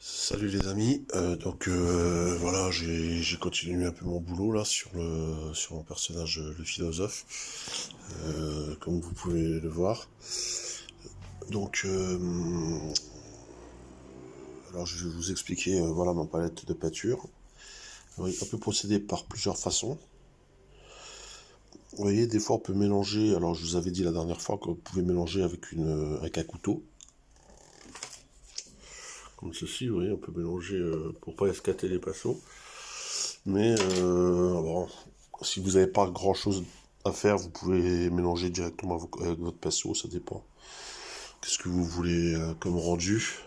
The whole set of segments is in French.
Salut les amis, voilà, j'ai continué un peu mon boulot là sur mon personnage le philosophe, comme vous pouvez le voir. Donc alors je vais vous expliquer voilà ma palette de peinture. Oui, on peut procéder par plusieurs façons. Vous voyez, des fois on peut mélanger. Alors je vous avais dit la dernière fois qu'on pouvait mélanger avec un couteau, comme ceci. Vous voyez, on peut mélanger pour pas escater les pinceaux. Mais bon, si vous n'avez pas grand chose à faire, vous pouvez mélanger directement avec votre pinceau, ça dépend. Qu'est-ce que vous voulez comme rendu?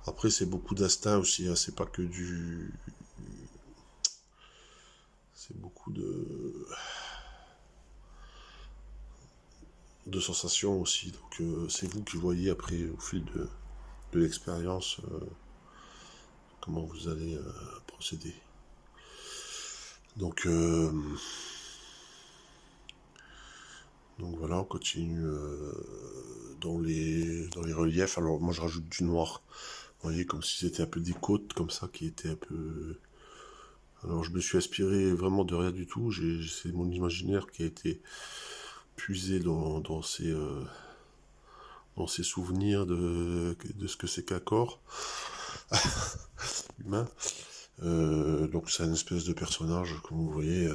Après, c'est beaucoup d'instinct aussi, hein, c'est pas que du. C'est beaucoup de sensations aussi. Donc, c'est vous qui voyez après, au fil de l'expérience, comment vous allez procéder. Donc, donc voilà, on continue dans les reliefs. Alors moi je rajoute du noir. Vous voyez, comme si c'était un peu des côtes comme ça qui étaient un peu. Alors je me suis inspiré vraiment de rien du tout. C'est mon imaginaire qui a été puisé dans ces souvenirs de ce que c'est qu'un corps humain. Donc c'est une espèce de personnage, comme vous voyez,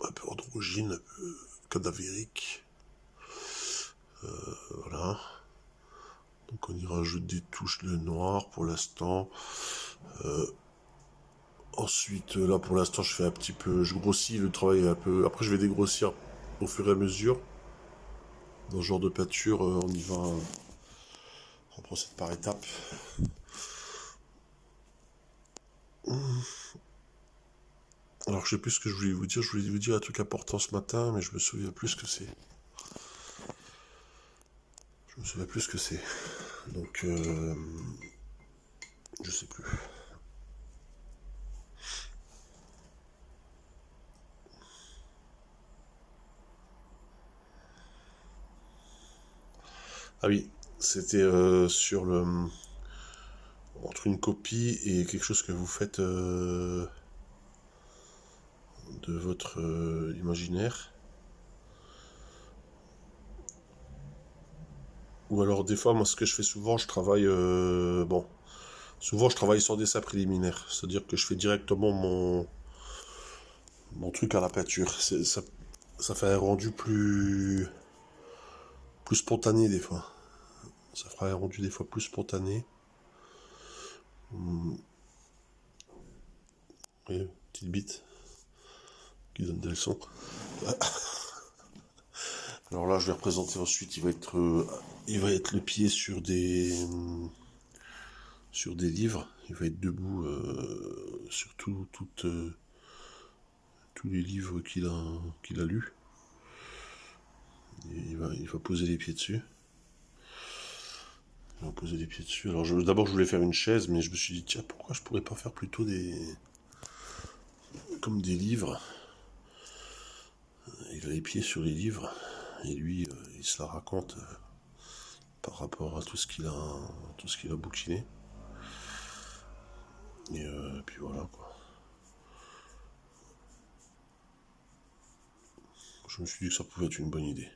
un peu androgyne, un peu cadavérique. Voilà. Donc on y rajoute des touches de noir pour l'instant. Ensuite, là pour l'instant, je fais un petit peu, je grossis le travail un peu. Après, je vais dégrossir au fur et à mesure. Dans ce genre de peinture, on y va, on procède par étapes. Alors, je sais plus ce que je voulais vous dire. Je voulais vous dire un truc important ce matin, mais je me souviens plus ce que c'est. Je me souviens plus ce que c'est. Donc, je sais plus. Ah oui, c'était sur le entre une copie et quelque chose que vous faites de votre imaginaire. Ou alors des fois, moi ce que je fais souvent, je travaille souvent je travaille sans dessin préliminaire, c'est-à-dire que je fais directement mon truc à la peinture. Ça fait un rendu plus spontané des fois. Ça fera un rendu des fois plus spontané. Oui, petite bite qui donne des leçons. Alors là, je vais représenter ensuite. Il va être le pied sur des livres. Il va être debout sur tous les livres qu'il a lus. Et il va poser les pieds dessus. Il va poser les pieds dessus. Alors d'abord, je voulais faire une chaise, mais je me suis dit, tiens, pourquoi je pourrais pas faire plutôt comme des livres. Il a les pieds sur les livres. Et lui, il se la raconte par rapport à tout ce qu'il a bouquiné. Et puis voilà, quoi. Je me suis dit que ça pouvait être une bonne idée.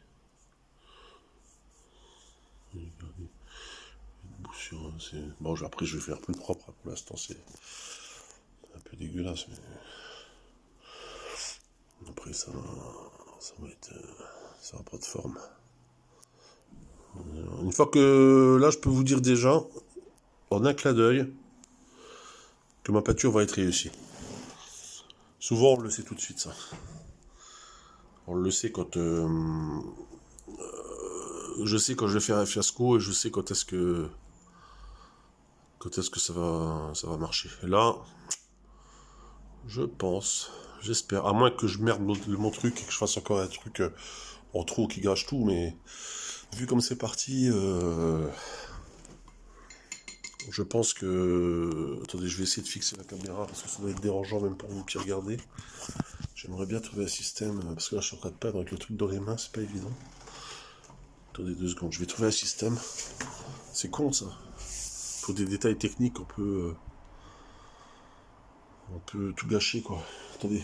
Bon, après, je vais faire plus propre. Pour l'instant, c'est un peu dégueulasse, mais après, ça va être, ça va pas de forme. Une fois que là, je peux vous dire déjà, en un clin d'œil, que ma peinture va être réussie. Souvent, on le sait tout de suite, ça. On le sait quand je sais quand je vais faire un fiasco et je sais quand est-ce que ça va marcher. Et là, je pense, j'espère, à moins que je merde mon truc et que je fasse encore un truc en trop qui gâche tout, mais vu comme c'est parti, je pense que... Attendez, je vais essayer de fixer la caméra parce que ça doit être dérangeant même pour vous qui regardez. J'aimerais bien trouver un système, parce que là je suis en train de peindre avec le truc dans les mains, c'est pas évident. Attendez 2 secondes, je vais trouver un système. C'est con ça. pour des détails techniques, on peut tout gâcher, quoi. Attendez.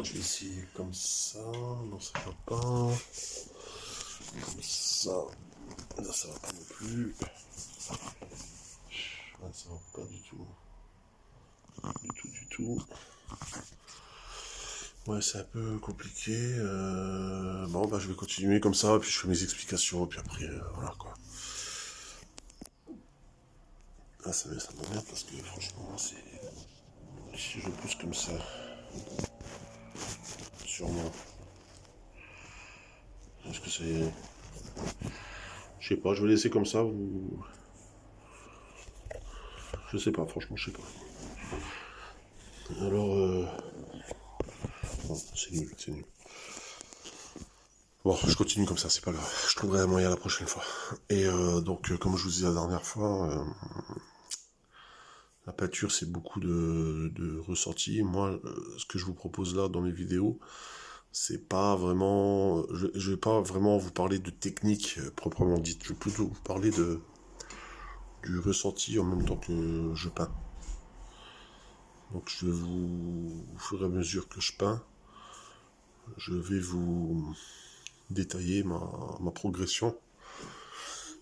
Je vais essayer comme ça. Non, ça va pas. Comme ça. Là, ça va pas non plus. Ouais, ça va pas du tout. Du tout. Ouais, c'est un peu compliqué. Bon, bah, je vais continuer comme ça, puis je fais mes explications, puis après, voilà, quoi. Ah, ça m'emmerde parce que, franchement, c'est... Si je pousse comme ça, sûrement. Est-ce que c'est... Je sais pas, je vais laisser comme ça, ou... Je sais pas, franchement, je sais pas. Alors, bon, c'est nul, c'est nul. Bon, je continue comme ça, c'est pas grave. Je trouverai un moyen la prochaine fois. Et donc, comme je vous disais la dernière fois, la peinture, c'est beaucoup de ressenti. Moi, ce que je vous propose là dans mes vidéos, c'est pas vraiment... Je vais pas vraiment vous parler de technique proprement dite. Je vais plutôt vous parler du ressenti en même temps que je peins. Donc, je vais vous... Au fur et à mesure que je peins, je vais vous détailler ma progression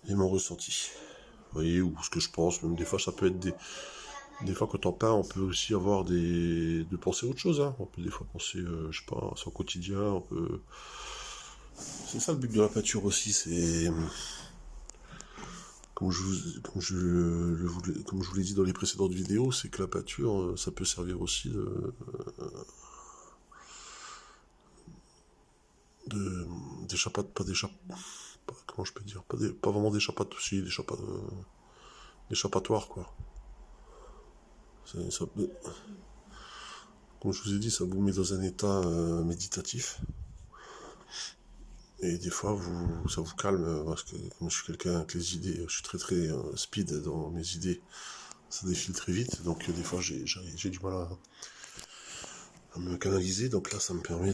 et mon ressenti. Vous voyez, ou ce que je pense, même des fois ça peut être des fois quand on peint, on peut aussi avoir de penser à autre chose, hein. On peut des fois penser, je sais pas, à son quotidien, on peut... C'est ça le but de la peinture aussi, c'est... Comme je vous l'ai dit dans les précédentes vidéos, c'est que la peinture, ça peut servir aussi pas comment je peux dire, pas vraiment d'échappatoire, aussi, d'échappatoire, quoi. Ça, comme je vous ai dit, ça vous met dans un état méditatif. Et des fois, ça vous calme, parce que comme je suis quelqu'un avec les idées, je suis très très speed dans mes idées, ça défile très vite, donc des fois j'ai du mal à me canaliser, donc là ça me permet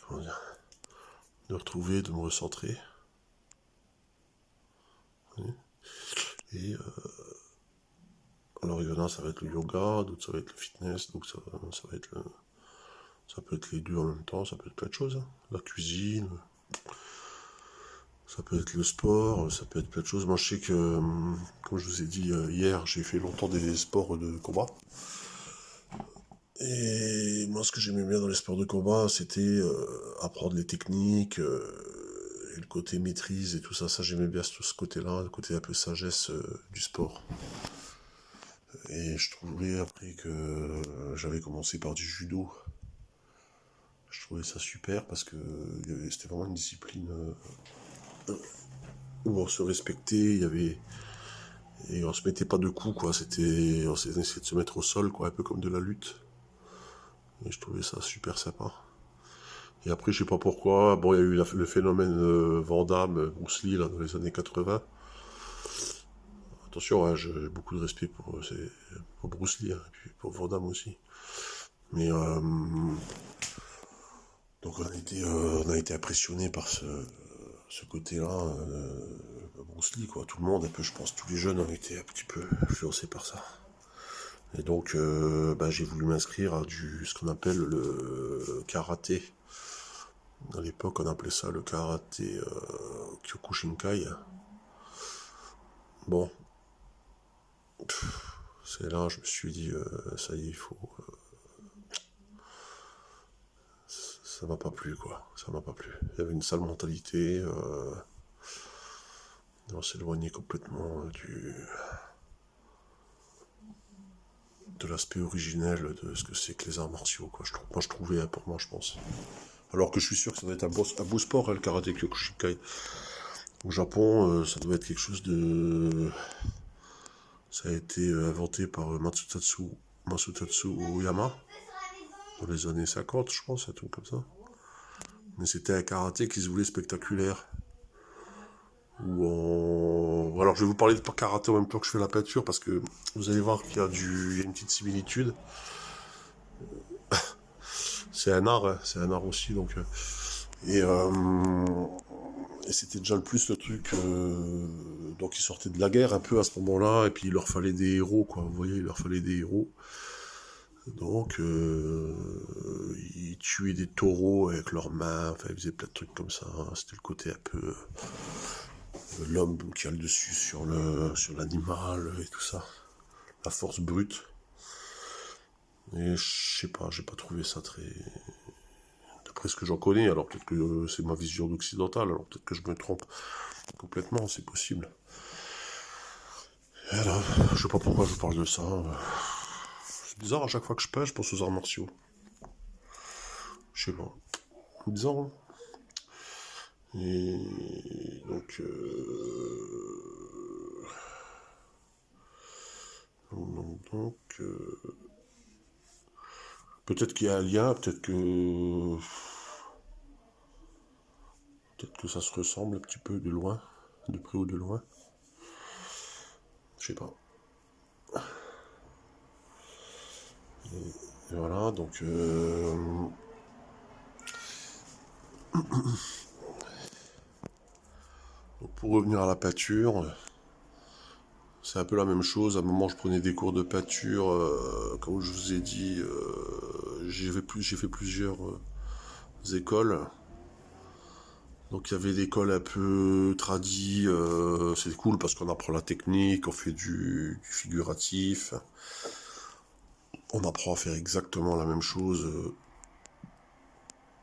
comment dire, de retrouver, de me recentrer. Et alors il y en a, ça va être le yoga, d'autres ça va être le fitness, donc ça va être ça peut être les deux en même temps, ça peut être plein de choses, hein. La cuisine, ça peut être le sport, ça peut être plein de choses. Moi, je sais que, comme je vous ai dit hier, j'ai fait longtemps des sports de combat. Et moi, ce que j'aimais bien dans les sports de combat, c'était apprendre les techniques, et le côté maîtrise et tout ça. Ça, j'aimais bien ce côté-là, le côté un peu sagesse du sport. Et je trouvais après que j'avais commencé par du judo. Je trouvais ça super parce que c'était vraiment une discipline où on se respectait, il y avait... Et on se mettait pas de coups, quoi. On essayait de se mettre au sol, quoi, un peu comme de la lutte. Et je trouvais ça super sympa. Et après, je sais pas pourquoi, bon, il y a eu le phénomène Van Damme, Bruce Lee, là, dans les années 80. Attention, hein, j'ai beaucoup de respect pour Bruce Lee, hein, et puis pour Van Damme aussi. Mais, donc on a été impressionné par ce côté-là, Bruce Lee, quoi. Tout le monde, un peu, je pense, tous les jeunes ont été un petit peu influencés par ça. Et donc, j'ai voulu m'inscrire à ce qu'on appelle le karaté. À l'époque, on appelait ça le karaté Kyokushinkai. Bon, c'est là, je me suis dit, ça y est, il faut... ça m'a pas plu, quoi. Ça m'a pas plu. Il y avait une sale mentalité. On s'éloignait complètement de l'aspect originel de ce que c'est que les arts martiaux, quoi. Moi, je trouvais, hein, pour moi, je pense. Alors que je suis sûr que ça doit être un beau sport, hein, le karaté Kyokushinkai. Au Japon, ça doit être quelque chose de... Ça a été inventé par Masutatsu Oyama dans les années 50, je pense, un truc comme ça. Mais c'était un karaté qui se voulait spectaculaire. Alors je vais vous parler de karaté en même temps que je fais la peinture, parce que vous allez voir qu'il y a une petite similitude. C'est un art, hein, c'est un art aussi, donc... Et c'était déjà le plus le truc donc ils sortaient de la guerre un peu à ce moment-là, et puis il leur fallait des héros, quoi. Vous voyez, il leur fallait des héros. Donc, ils tuaient des taureaux avec leurs mains, enfin, ils faisaient plein de trucs comme ça. Hein. C'était le côté un peu l'homme qui a le dessus sur l'animal et tout ça. La force brute. Et je sais pas, j'ai pas trouvé ça très... D'après ce que j'en connais, alors peut-être que c'est ma vision d'occidentale, alors peut-être que je me trompe complètement, c'est possible. Et là, je sais pas pourquoi je parle de ça. C'est bizarre, à chaque fois que je pêche, je pense aux arts martiaux. Je sais pas. Bizarre, hein. Et donc, peut-être qu'il y a un lien, peut-être que ça se ressemble un petit peu de loin, de près ou de loin. Je sais pas. Et voilà, donc pour revenir à la pâture, c'est un peu la même chose. À un moment, je prenais des cours de pâture, comme je vous ai dit, j'ai fait plusieurs écoles. Donc il y avait l'école un peu tradie, c'est cool parce qu'on apprend la technique, on fait du figuratif, on apprend à faire exactement la même chose,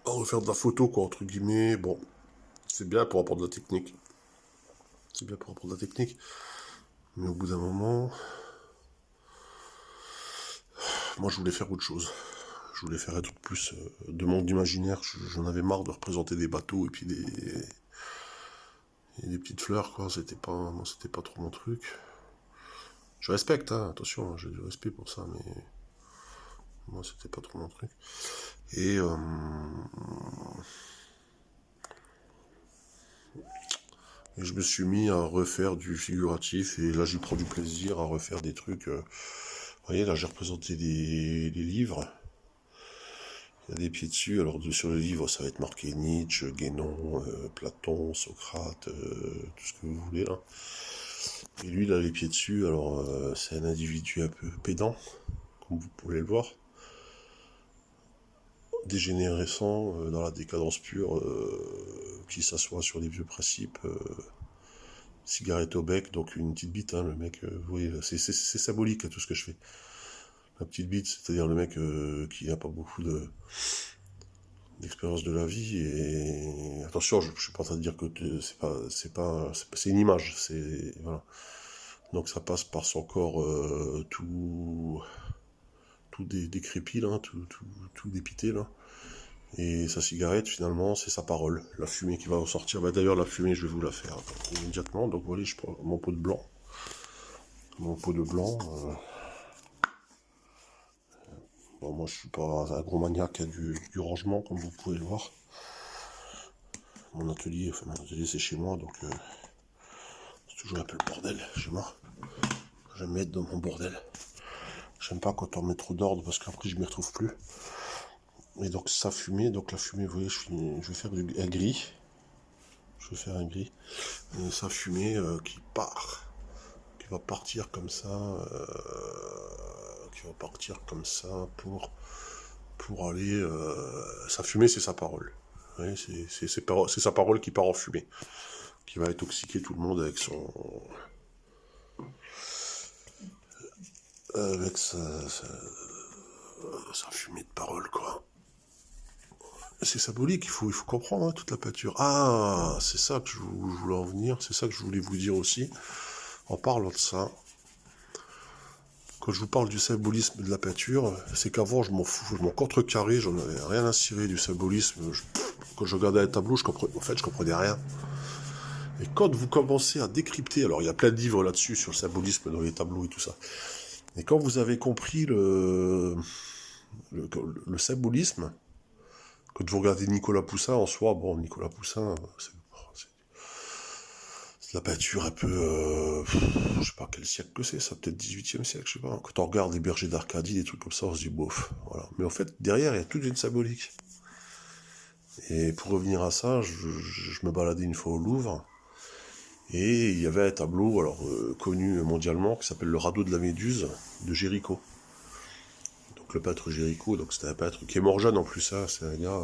à refaire de la photo quoi entre guillemets. Bon, c'est bien pour apprendre de la technique, c'est bien pour apprendre de la technique, mais au bout d'un moment, moi je voulais faire autre chose. Je voulais faire un truc plus de monde imaginaire. J'en avais marre de représenter des bateaux et puis des petites fleurs, quoi. Moi, c'était pas trop mon truc. Je respecte, hein, attention, hein, j'ai du respect pour ça, mais moi, c'était pas trop mon truc. Et, et je me suis mis à refaire du figuratif, et là, j'y prends du plaisir à refaire des trucs. Vous voyez, là, j'ai représenté des livres. Il y a des pieds dessus, alors sur le livre, ça va être marqué Nietzsche, Guénon, Platon, Socrate, tout ce que vous voulez, là. Et lui, il a les pieds dessus, alors c'est un individu un peu pédant, comme vous pouvez le voir. Dégénérescent, dans la décadence pure, qui s'assoit sur des vieux principes, cigarette au bec, donc une petite bite, hein, le mec, vous voyez, c'est symbolique tout ce que je fais. La petite bite, c'est-à-dire le mec qui n'a pas beaucoup d'expérience de la vie, et attention, je suis pas en train de dire que c'est une image, voilà. Donc ça passe par son corps tout décrépit là, tout dépité là. Et sa cigarette, finalement, c'est sa parole. La fumée qui va ressortir. Bah, d'ailleurs, la fumée, je vais vous la faire immédiatement. Donc, voilà, je prends mon pot de blanc. Mon pot de blanc. Bon, moi, je suis pas un gros maniaque du rangement, comme vous pouvez le voir. Mon atelier, c'est chez moi, donc c'est toujours un peu le bordel chez moi. J'aime être dans mon bordel. J'aime pas quand on met trop d'ordre, parce qu'après, je m'y retrouve plus. Et donc, ça fumée, donc la fumée, vous voyez, je vais faire un gris. Je vais faire un gris. Et ça fumée qui va partir comme ça, pour aller... sa fumée, c'est sa parole. Ouais, c'est sa parole qui part en fumée, qui va intoxiquer tout le monde avec avec sa fumée de parole, quoi. C'est symbolique, il faut comprendre hein, toute la peinture. Ah, c'est ça que je voulais en venir, c'est ça que je voulais vous dire aussi, en parlant de ça. Quand je vous parle du symbolisme de la peinture, c'est qu'avant je m'en fous, je m'en contrecarrais, j'en avais rien à cirer du symbolisme. Quand je regardais un tableau, je comprenais rien. Et quand vous commencez à décrypter, alors il y a plein de livres là-dessus sur le symbolisme dans les tableaux et tout ça. Et quand vous avez compris le symbolisme, quand vous regardez Nicolas Poussin en soi, bon, Nicolas Poussin, c'est la peinture un peu, je sais pas quel siècle que c'est, ça peut-être 18e siècle, je sais pas. Quand on regarde les bergers d'Arcadie, des trucs comme ça, on se dit bof, voilà. Mais en fait, derrière, il y a toute une symbolique. Et pour revenir à ça, je me baladais une fois au Louvre, Et il y avait un tableau, alors connu mondialement, qui s'appelle le radeau de la Méduse, de Géricault. Donc le peintre Géricault, donc c'était un peintre qui est mort jeune en plus, hein, c'est un gars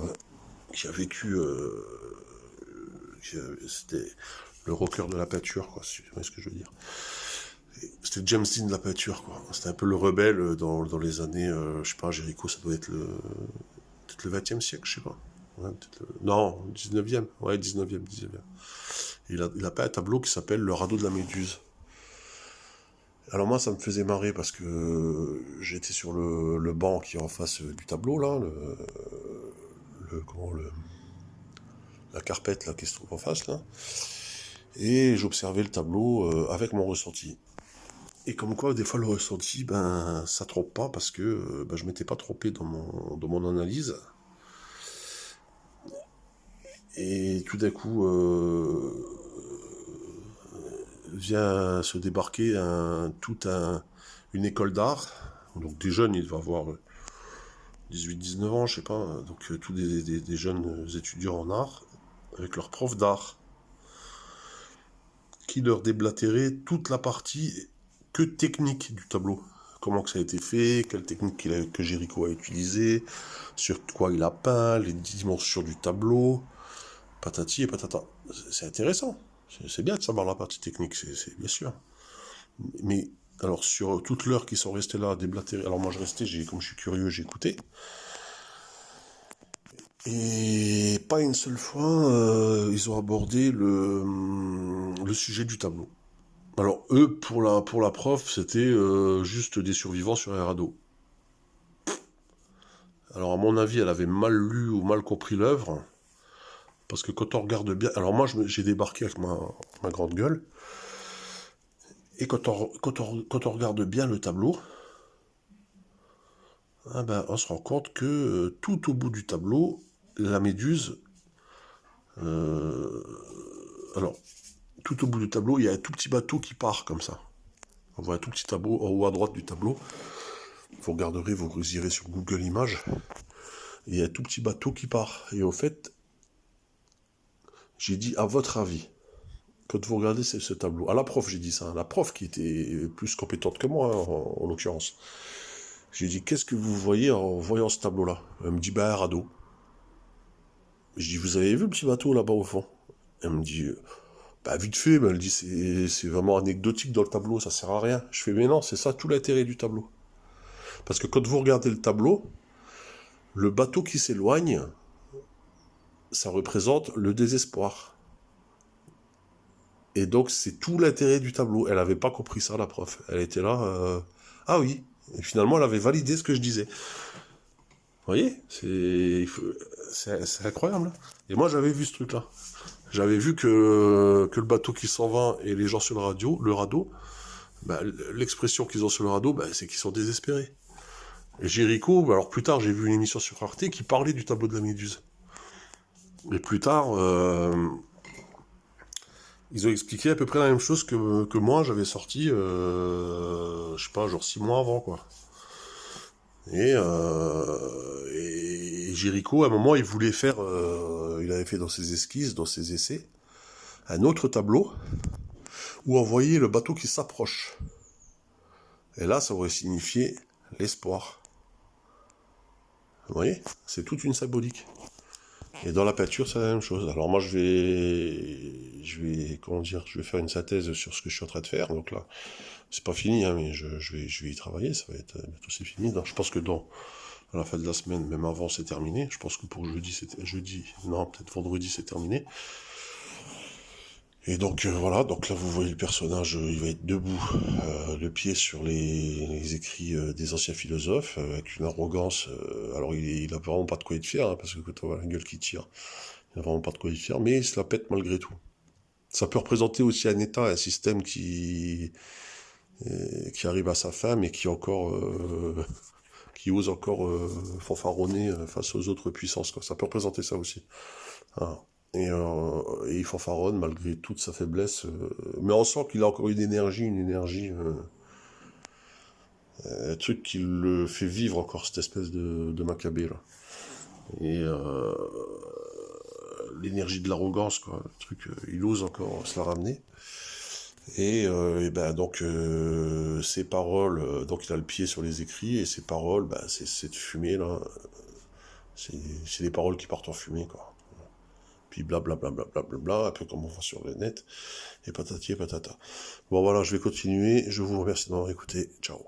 qui a vécu, c'était le rocker de la peinture, quoi, si tu vois ce que je veux dire. C'était James Dean de la peinture, quoi. C'était un peu le rebelle dans les années, je sais pas, Géricault, ça doit être peut-être le 20e siècle, je sais pas. Ouais, non, 19e, ouais, 19e. Il a peint un tableau qui s'appelle le radeau de la Méduse. Alors moi, ça me faisait marrer parce que j'étais sur le banc qui est en face du tableau, là, comment, la carpette là, qui se trouve en face, là, et j'observais le tableau avec mon ressenti. Et comme quoi, des fois, le ressenti, ben, ça trompe pas parce que ben, je m'étais pas trompé dans mon analyse. Et tout d'un coup, vient se débarquer une école d'art. Donc des jeunes, ils devaient avoir 18-19 ans, je sais pas. Donc tous des jeunes étudiants en art, avec leur prof d'art, qui leur déblatérait toute la partie que technique du tableau. Comment que ça a été fait, quelle technique que Géricault a utilisée, sur quoi il a peint, les dimensions du tableau, patati et patata. C'est intéressant. C'est bien de savoir la partie technique, c'est bien sûr. Mais alors sur toute l'heure qu'ils sont restés là à déblatérer, alors moi je restais, comme je suis curieux, j'ai écouté. Et pas une seule fois, ils ont abordé le sujet du tableau. Alors eux, pour la prof, c'était juste des survivants sur un radeau. Alors à mon avis, elle avait mal lu ou mal compris l'œuvre, parce que quand on regarde bien, alors moi j'ai débarqué avec ma grande gueule, et quand on regarde bien le tableau, ah ben, on se rend compte que tout au bout du tableau, la méduse, alors tout au bout du tableau, il y a un tout petit bateau qui part comme ça. On voit un tout petit tableau en haut à droite du tableau. Vous regarderez, vous irez sur Google Images. Il y a un tout petit bateau qui part. Et au fait, j'ai dit à votre avis, quand vous regardez ce tableau, à la prof j'ai dit ça, la prof qui était plus compétente que moi en l'occurrence. J'ai dit qu'est-ce que vous voyez en voyant ce tableau-là? Elle me dit bah un radeau. Je dis vous avez vu le petit bateau là-bas au fond? Elle me dit bah vite fait, mais elle dit c'est vraiment anecdotique dans le tableau, ça sert à rien. Je fais mais non, c'est ça tout l'intérêt du tableau. Parce que quand vous regardez le tableau, le bateau qui s'éloigne, ça représente le désespoir. Et donc c'est tout l'intérêt du tableau. Elle n'avait pas compris ça, la prof. Elle était là, ah oui. Et finalement, elle avait validé ce que je disais. Vous voyez, c'est incroyable. Et moi, j'avais vu ce truc-là. J'avais vu que le bateau qui s'en va et les gens sur le radeau, bah, l'expression qu'ils ont sur le radeau, bah, c'est qu'ils sont désespérés. Et Géricault, bah, alors plus tard, j'ai vu une émission sur Arte qui parlait du tableau de la Méduse. Et plus tard, ils ont expliqué à peu près la même chose que moi, j'avais sorti, je sais pas, genre 6 mois avant, quoi. Et Géricault, à un moment, il voulait faire, il avait fait dans ses esquisses, dans ses essais, un autre tableau où on voyait le bateau qui s'approche. Et là, ça aurait signifié l'espoir. Vous voyez? C'est toute une symbolique. Et dans la peinture, c'est la même chose. Alors moi, comment dire, je vais faire une synthèse sur ce que je suis en train de faire. Donc là, c'est pas fini, hein, mais je vais y travailler. Ça va être bientôt c'est fini. Donc, je pense que à la fin de la semaine, même avant, c'est terminé. Je pense que pour non, peut-être vendredi, c'est terminé. Et donc voilà, donc là vous voyez le personnage, il va être debout, le pied sur les écrits des anciens philosophes, avec une arrogance. Alors il a vraiment pas de quoi être fier, hein, parce que quand on voit la gueule qui tire, il a vraiment pas de quoi être fier, mais il se la pète malgré tout. Ça peut représenter aussi un état, un système qui arrive à sa fin, mais qui ose encore fanfaronner face aux autres puissances, quoi. Ça peut représenter ça aussi. Ah. Et il fanfaronne malgré toute sa faiblesse. Mais on sent qu'il a encore une énergie, un truc qui le fait vivre encore, cette espèce de Maccabée, là. Et l'énergie de l'arrogance, quoi. Le truc, il ose encore se la ramener. Et ben donc ses paroles, donc il a le pied sur les écrits, et ses paroles, ben, c'est cette fumée là, c'est des paroles qui partent en fumée, quoi. Puis blablabla, un peu comme on voit sur le net, et patati et patata. Bon voilà, je vais continuer, je vous remercie de m'avoir écouté, ciao.